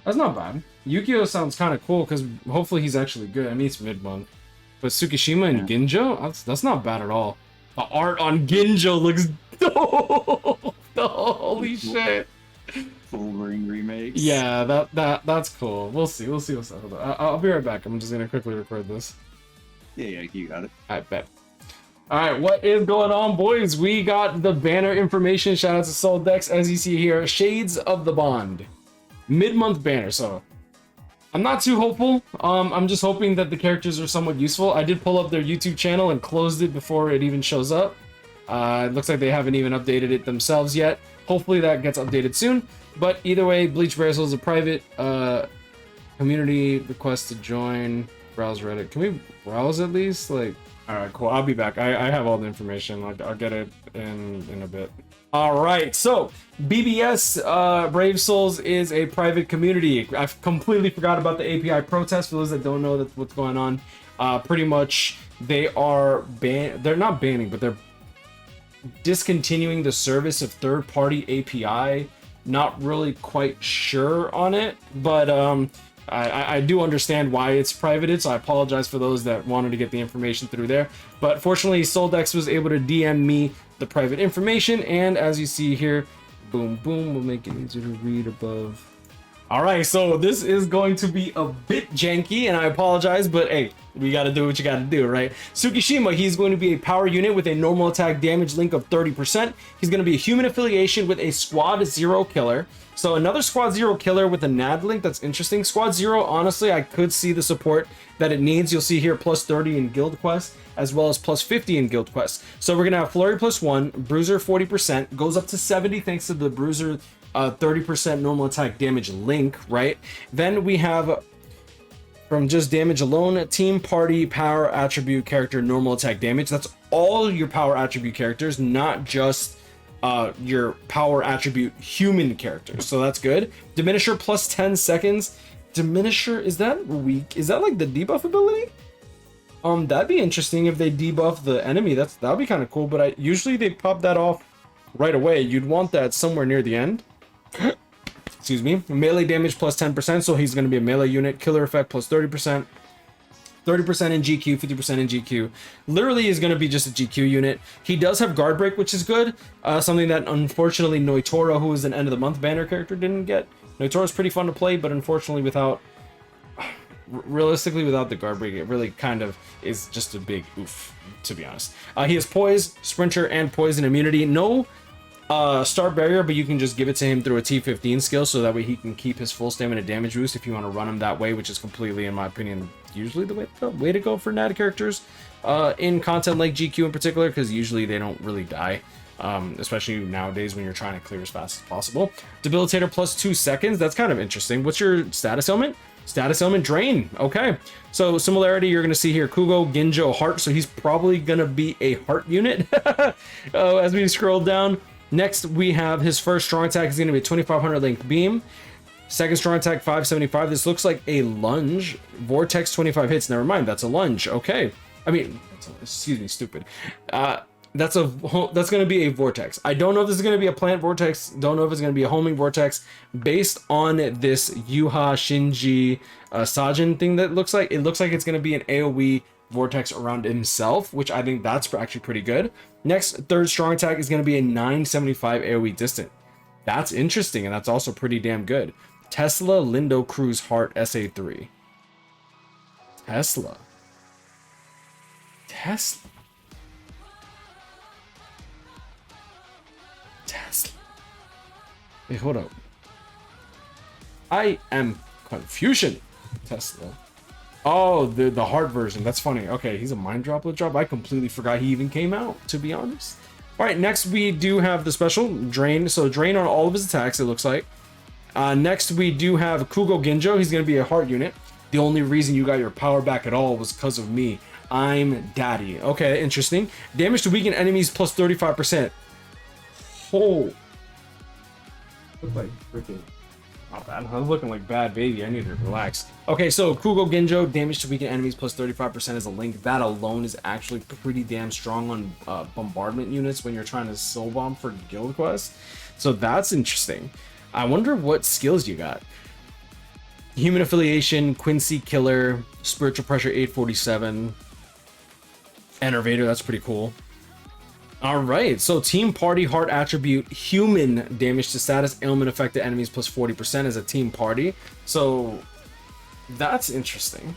That's not bad. Yukio sounds kind of cool because hopefully he's actually good. I mean, it's mid-month. But Tsukishima and Ginjo, that's not bad at all. The art on Ginjo looks dope. Holy shit. Full ring remakes. Yeah, that's cool. We'll see what's up. I'll be right back. I'm just gonna quickly record this. Yeah, you got it. I bet. All right, what is going on, boys? We got the banner information. Shout out to Soul Dex, as you see here. Shades of the Bond, mid-month banner. So I'm not too hopeful. I'm just hoping that the characters are somewhat useful. I did pull up their YouTube channel and closed it before it even shows up. It looks like they haven't even updated it themselves yet. Hopefully that gets updated soon. But either way, Bleach Bracelet is a private community request to join. Browse Reddit. Can we browse at least? Like, all right, cool. I'll be back. I have all the information. I'll get it in a bit. All right, so BBS Brave Souls is a private community. I completely forgot about the API protest. For those that don't know what's going on, pretty much they are they're not banning, but they're discontinuing the service of third-party API. Not really quite sure on it, but I do understand why it's privated, so I apologize for those that wanted to get the information through there. But fortunately, Soldex was able to DM me the private information, and as you see here, boom, boom, we'll make it easier to read above. All right, so this is going to be a bit janky, and I apologize, but hey, we gotta do what you gotta do, right? Tsukishima, he's going to be a power unit with a normal attack damage link of 30%. He's gonna be a human affiliation with a Squad 0 killer. So another Squad 0 killer with a NAD link, that's interesting. Squad 0, honestly, I could see the support that it needs. You'll see here plus 30 in Guild Quest, as well as plus 50 in Guild Quest. So we're gonna have Flurry plus 1, Bruiser 40%, goes up to 70 thanks to the Bruiser 30% normal attack damage link, right? Then we have, from just damage alone, team, party, power, attribute, character, normal attack damage. That's all your power attribute characters, not just your power attribute human characters. So that's good. Diminisher plus 10 seconds. Diminisher, is that weak? Is that like the debuff ability? That'd be interesting if they debuff the enemy. That'd be kind of cool, but usually they pop that off right away. You'd want that somewhere near the end. Excuse me. Melee damage plus 10%, so he's going to be a melee unit. Killer effect plus 30%. 30% in GQ, 50% in GQ. Literally is going to be just a GQ unit. He does have guard break, which is good. Something that unfortunately Noitora, who is an end of the month banner character, didn't get. Noitora is pretty fun to play, but unfortunately realistically without the guard break, it really kind of is just a big oof, to be honest. He has poise, sprinter, and poison immunity. No start barrier, but you can just give it to him through a T15 skill, so that way he can keep his full stamina damage boost if you want to run him that way, which is completely, in my opinion, usually the way to go for NAD characters in content like GQ in particular, because usually they don't really die, especially nowadays when you're trying to clear as fast as possible. Debilitator plus 2 seconds, that's kind of interesting. What's your status ailment? Status ailment drain. Okay, so similarity you're going to see here, Kugo, Ginjo, Heart, so he's probably going to be a Heart unit as we scroll down. Next, we have his first strong attack is going to be a 2500 length beam. Second strong attack, 575. This looks like a lunge. Vortex, 25 hits. Never mind, that's a lunge. Okay. I mean, excuse me, stupid. That's going to be a vortex. I don't know if this is going to be a plant vortex. Don't know if it's going to be a homing vortex. Based on this Yuha Shinji Sajin thing that looks like, it looks like it's going to be an AoE vortex around himself, which I think that's actually pretty good. Next, third strong attack is going to be a 975 AoE distant. That's interesting, and that's also pretty damn good. Tesla Lindo Cruise Heart SA3. Tesla. Wait, hold up. I am confusion. Tesla. Oh, the hard version. That's funny. Okay, he's a mind droplet drop. I completely forgot he even came out, to be honest. All right, next we do have the special drain. So drain on all of his attacks, it looks like. Next we do have Kugo Ginjo. He's going to be a heart unit. The only reason you got your power back at all was because of me. I'm daddy. Okay, interesting. Damage to weaken enemies plus 35%. Oh. Look like freaking... Not bad. I'm looking like bad baby. I need to relax. Okay, so Kugo Ginjo, damage to weaken enemies plus 35% is a link. That alone is actually pretty damn strong on bombardment units when you're trying to soul bomb for Guild Quest. So that's interesting. I wonder what skills you got. Human affiliation, Quincy Killer, spiritual pressure 847, Enervator, that's pretty cool. All right, so team party heart attribute, human damage to status ailment affected enemies plus 40% as a team party. So that's interesting.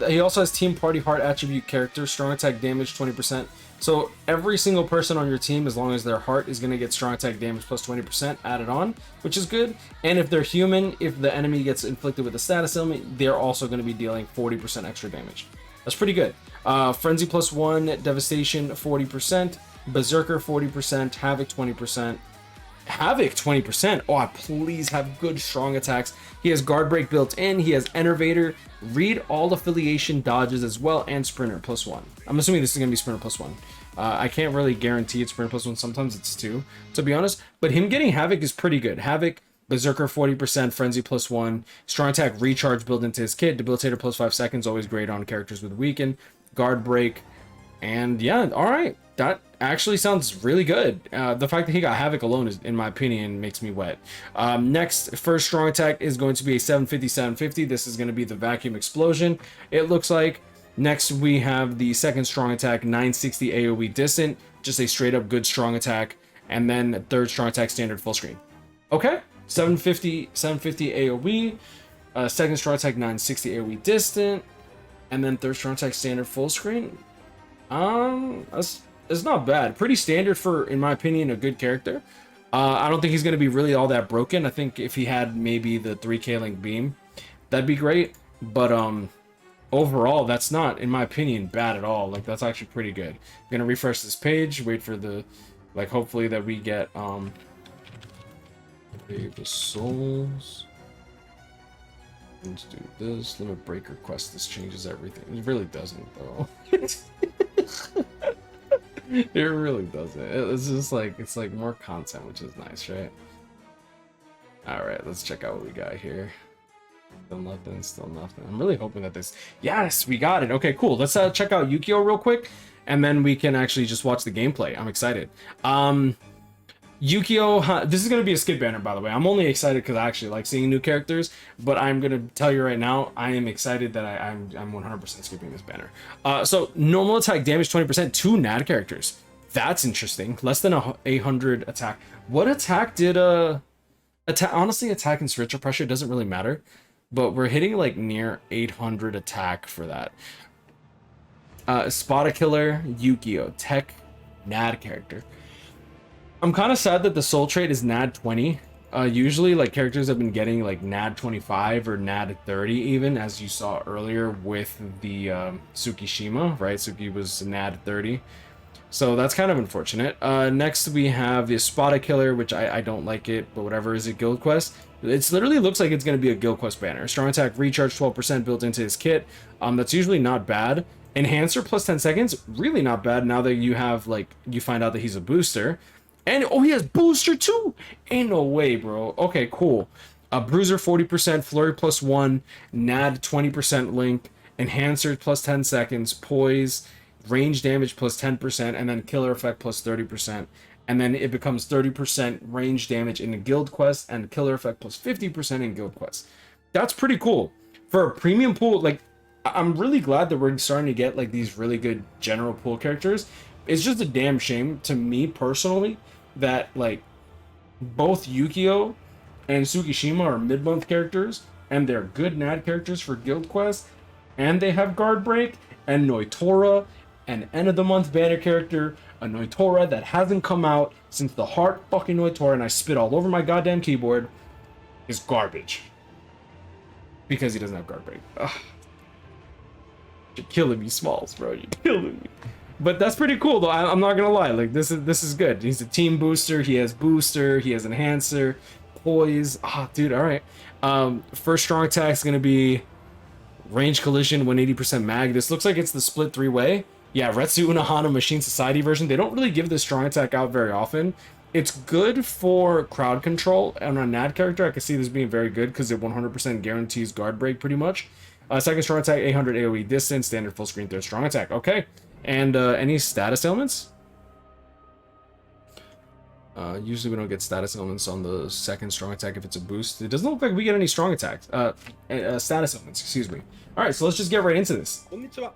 He also has team party heart attribute character, strong attack damage 20%. So every single person on your team, as long as their heart, is going to get strong attack damage plus 20% added on, which is good. And if they're human, if the enemy gets inflicted with a status ailment, they're also going to be dealing 40% extra damage. That's pretty good. Frenzy plus 1, devastation 40%, berserker 40%, havoc 20%. Havoc 20%. Oh, please have good strong attacks. He has guard break built in. He has Enervator, read all affiliation dodges as well, and sprinter plus 1. I'm assuming this is gonna be sprinter plus 1. I can't really guarantee it's sprinter plus 1. Sometimes it's 2, to be honest. But him getting havoc is pretty good. Havoc, berserker 40%, frenzy plus 1, strong attack recharge built into his kit, debilitator plus 5 seconds, always great on characters with weaken, guard break, and yeah, all right. That actually sounds really good. The fact that he got Havoc alone, is, in my opinion, makes me wet. Next, first strong attack is going to be a 750. This is going to be the vacuum explosion, it looks like. Next, we have the second strong attack, 960 AoE distant, just a straight up good strong attack. And then third strong attack, standard full screen. Okay, 750 AoE. Second strong attack, 960 AoE distant. And then third strong attack, standard full screen. It's not bad. Pretty standard for, in my opinion, a good character. I don't think he's going to be really all that broken. I think if he had maybe the 3k link beam, that'd be great. But overall, that's not, in my opinion, bad at all. Like, that's actually pretty good. I'm going to refresh this page, wait for the, like, hopefully that we get, the souls. Let's do this. Limit break request. This changes everything. It really doesn't, though. It really doesn't. It's just like, it's like more content, which is nice, right? All right, let's check out what we got here. Still nothing, still nothing. I'm really hoping that this, yes, we got it. Okay, cool. Let's check out Yukio real quick, and then we can actually just watch the gameplay. I'm excited. Yukio, this is going to be a skip banner, by the way. I'm only excited because I actually like seeing new characters, but I'm going to tell you right now, I am excited that I'm 100% skipping this banner. So, normal attack damage 20%, 2 NAD characters. That's interesting. Less than 800 attack. What attack did, honestly, attack and spiritual pressure doesn't really matter, but we're hitting like near 800 attack for that. Spot a killer, Yukio, tech, NAD character. I'm kind of sad that the soul trait is NAD 20. Usually, like, characters have been getting like NAD 25 or NAD 30 even, as you saw earlier with the Tsukishima, right? Tsuki was NAD 30. So that's kind of unfortunate. Next, we have the Espada Killer, which I don't like it, but whatever. Is it Guild Quest? It literally looks like it's going to be a Guild Quest banner. Strong attack recharge 12% built into his kit. That's usually not bad. Enhancer plus 10 seconds, really not bad now that you have, like, you find out that he's a booster. And, oh, he has booster too! Ain't no way, bro. Okay, cool. Bruiser 40%, Flurry plus 1, NAD 20% link, Enhancer plus 10 seconds, Poise, range damage plus 10%, and then killer effect plus 30%. And then it becomes 30% range damage in the Guild Quest, and killer effect plus 50% in Guild Quest. That's pretty cool. For a premium pool, like, I'm really glad that we're starting to get, like, these really good general pool characters. It's just a damn shame, to me personally, that, like, both Yukio and Tsukishima are mid-month characters, and they're good NAD characters for Guild Quest, and they have Guard Break, and Noitora, an end-of-the-month banner character, a Noitora that hasn't come out since the Heart fucking Noitora, and I spit all over my goddamn keyboard, is garbage. Because he doesn't have Guard Break. Ugh. You're killing me, Smalls, bro. You're killing me. But that's pretty cool, though. I'm not gonna lie. Like, this is good. He's a team booster. He has booster. He has enhancer, poise. Ah, dude. All right. First strong attack is gonna be range collision, 180% mag. This looks like it's the split 3-way. Yeah, Retsu Unohana Machine Society version. They don't really give this strong attack out very often. It's good for crowd control. On a NAD character, I can see this being very good because it 100% guarantees guard break pretty much. Second strong attack, 800 AoE distance, standard full screen, third strong attack. Okay. And any status ailments? Usually we don't get status elements on the second strong attack if it's a boost. It doesn't look like we get any strong attacks. Status elements, excuse me. Alright, so let's just get right into this. Konnichiwa,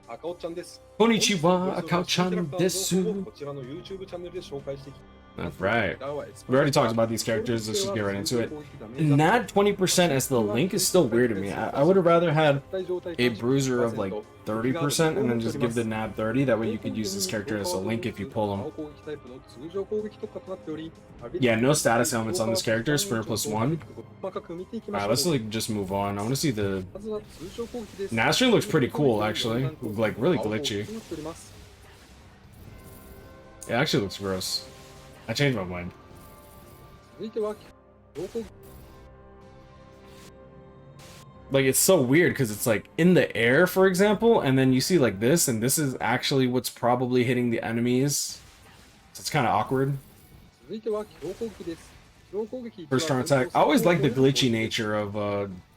Akao-chan desu. Alright. We already talked about these characters, let's just get right into it. Nat 20% as the Link is still weird to me. I would have rather had a bruiser of like 30% and then just give the Nat 30. That way you could use this character as a Link if you pull him. Yeah, no status elements on this character, Sprinter +1. Alright, let's like just move on. I want to see the... Nastri looks pretty cool actually, like really glitchy. It actually looks gross. I changed my mind. Like, it's so weird because it's like in the air, for example, and then you see like this, and this is actually what's probably hitting the enemies. So it's kind of awkward. First turn attack. I always like the glitchy nature of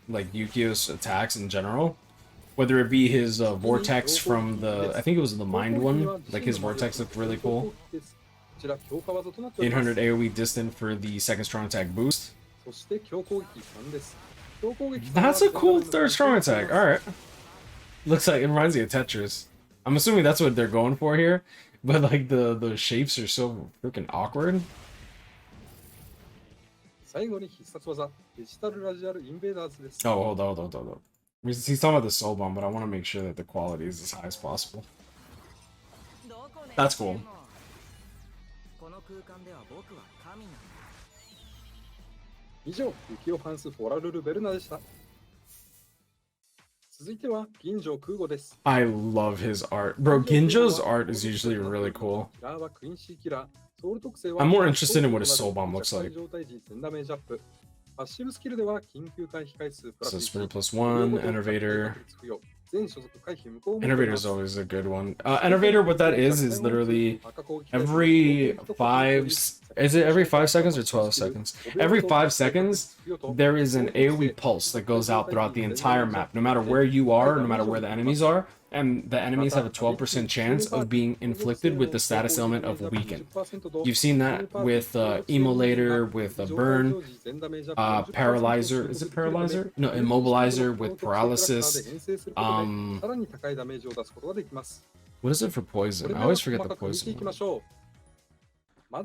like Yukio's attacks in general. Whether it be his vortex from the, I think it was the mind one, like his vortex looked really cool. 800 AoE distant for the second strong attack boost. That's a cool third strong attack. Alright. Looks like it reminds me of Tetris. I'm assuming that's what they're going for here. But like the shapes are so freaking awkward. Oh, hold on. He's talking about the soul bomb, but I want to make sure that the quality is as high as possible. That's cool. 以上、Yukioファンスフォラルルベルナでした。続いては、Ginjo空語です。I love his art. Bro, Ginjo's art is usually really cool. I'm more interested in what his soul bomb looks like. So Sprinter +1, Enervator. Enervator is always a good one. Enervator, what that is literally every 5... Is it every 5 seconds or 12 seconds? Every 5 seconds, there is an AoE pulse that goes out throughout the entire map, no matter where you are, no matter where the enemies are, and the enemies have a 12% chance of being inflicted with the status element of Weaken. You've seen that with Immolator, with Burn, Paralyzer. Is it Paralyzer? No, Immobilizer with Paralysis. What is it for Poison? I always forget the Poison one. I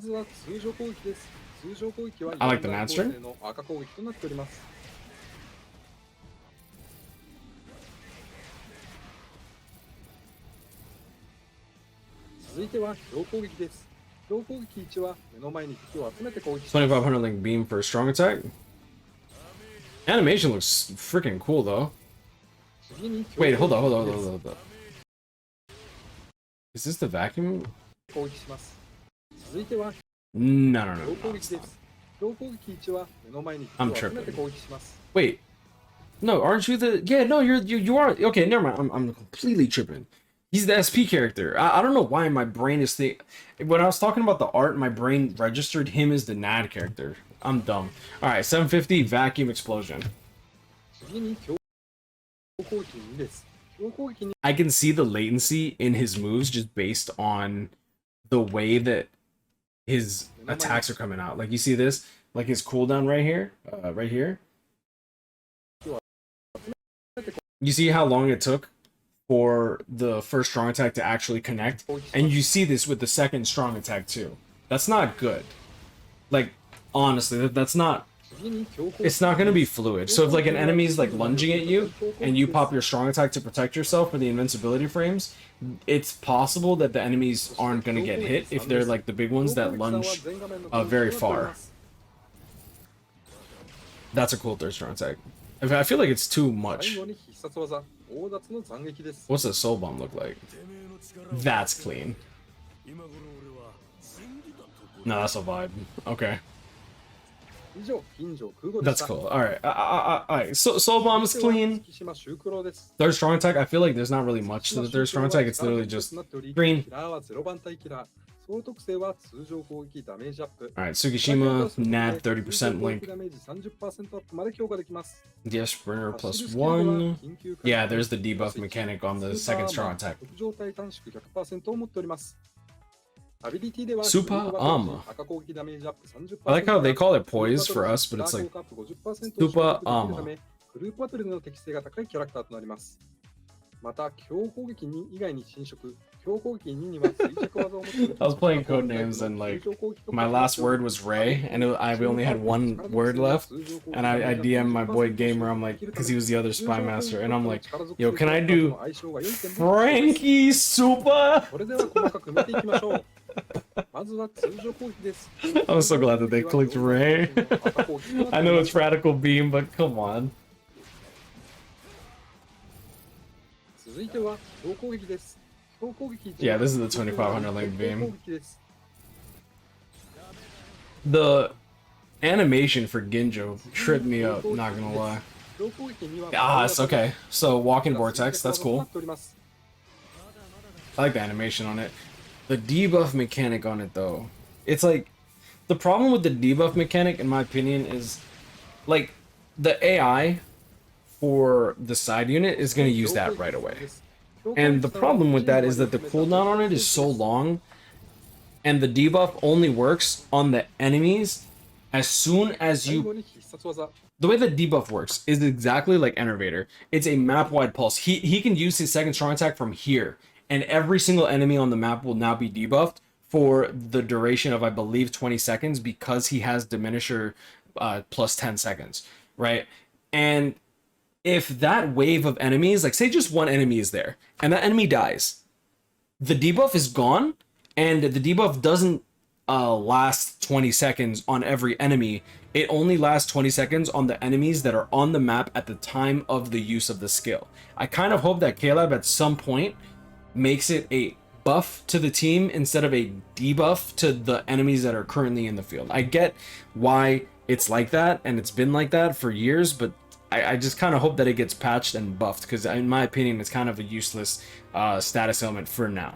like the Nat string. $2,500 link beam for a strong attack. Animation looks freaking cool though. Wait, hold on. Is this the vacuum? No. I'm tripping. Wait. No, aren't you the... Yeah, no, you are... Okay, never mind. I'm completely tripping. He's the SP character. I don't know why my brain is thinking... When I was talking about the art, my brain registered him as the NAD character. I'm dumb. Alright, 750 vacuum explosion. I can see the latency in his moves just based on the way that his attacks are coming out. Like, you see this? Like his cooldown right here? Right here? You see how long it took for the first strong attack to actually connect? And you see this with the second strong attack too. That's not good. Like, honestly, that's not... It's not going to be fluid. So if like an enemy's like lunging at you and you pop your strong attack to protect yourself for the invincibility frames, it's possible that the enemies aren't going to get hit if they're like the big ones that lunge very far. That's a cool third strong attack. I feel like it's too much. What's the soul bomb look like? That's clean. No, that's a vibe. Okay. That's cool. Alright. So Soul Bomb is clean. Third strong attack, I feel like there's not really much to the third strong attack. It's literally just green. Alright, Tsukishima, NAD 30% link. Yes, Sprinter +1. Yeah, there's the debuff mechanic on the second strong attack. Super armor. I like how they call it poise for us, but it's like super armor. グループバトルでの適性が高いキャラクターとなります。また、強攻撃2以外に侵食、強攻撃2には垂直技を持つ I was playing Codenames and like my last word was Ray, and I only had one word left, and I DM'd my boy Gamer. I'm like, because he was the other spy master, and I'm like, yo, can I do Frankie Super? それでは細かく見ていきましょう。まずは通常攻撃です。 I'm so glad that they clicked Ray. I know it's Radical Beam, but come on. 続いては強攻撃です。強攻撃 Yeah, this is the 2500 link beam. The animation for Ginjo tripped me up, not gonna lie. Ah, it's okay. So, walking vortex, that's cool. I like the animation on it. The debuff mechanic on it, though. It's like, the problem with the debuff mechanic, in my opinion, is like the AI for the side unit is going to use that right away. And the problem with that is that the cooldown on it is so long, and the debuff only works on the enemies as soon as you... The way that debuff works is exactly like Enervator. It's a map-wide pulse. He can use his second strong attack from here, and every single enemy on the map will now be debuffed for the duration of, I believe, 20 seconds because he has Diminisher plus 10 seconds, right? And if that wave of enemies, like say just one enemy is there, and that enemy dies, the debuff is gone, and the debuff doesn't last 20 seconds on every enemy. It only lasts 20 seconds on the enemies that are on the map at the time of the use of the skill. I kind of hope that Caleb at some point makes it a buff to the team instead of a debuff to the enemies that are currently in the field. I get why it's like that, and it's been like that for years, but I just kind of hope that it gets patched and buffed, because in my opinion, it's kind of a useless status element for now.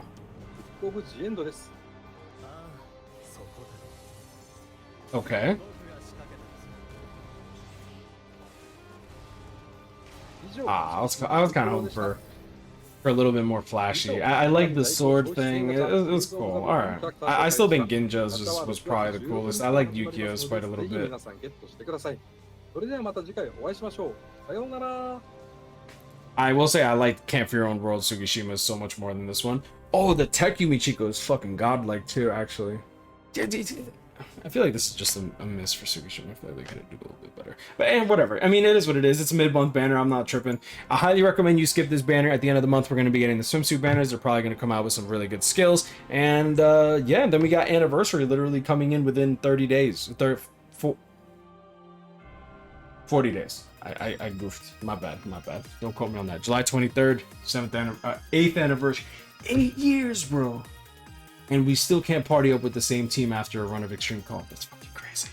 Okay. I was kind of hoping for a little bit more flashy. I like the sword thing. It was cool. All right. I still think Ginjo's was probably the coolest. I like Yukio's quite a little bit. I will say I like Camp for Your Own World Tsukishima so much more than this one. Oh, the Tekumi Chico is fucking godlike too, actually. I feel like this is just a miss for Tsukishima. I feel like they could do a little bit better. But whatever. I mean, it is what it is. It's a mid-month banner. I'm not tripping. I highly recommend you skip this banner. At the end of the month, we're going to be getting the swimsuit banners. They're probably going to come out with some really good skills. And yeah, then we got Anniversary literally coming in within 30 days. 40 days. I goofed. My bad. Don't quote me on that. July 23rd, 8th anniversary. 8 years, bro. And we still can't party up with the same team after a run of Extreme Call. That's fucking crazy.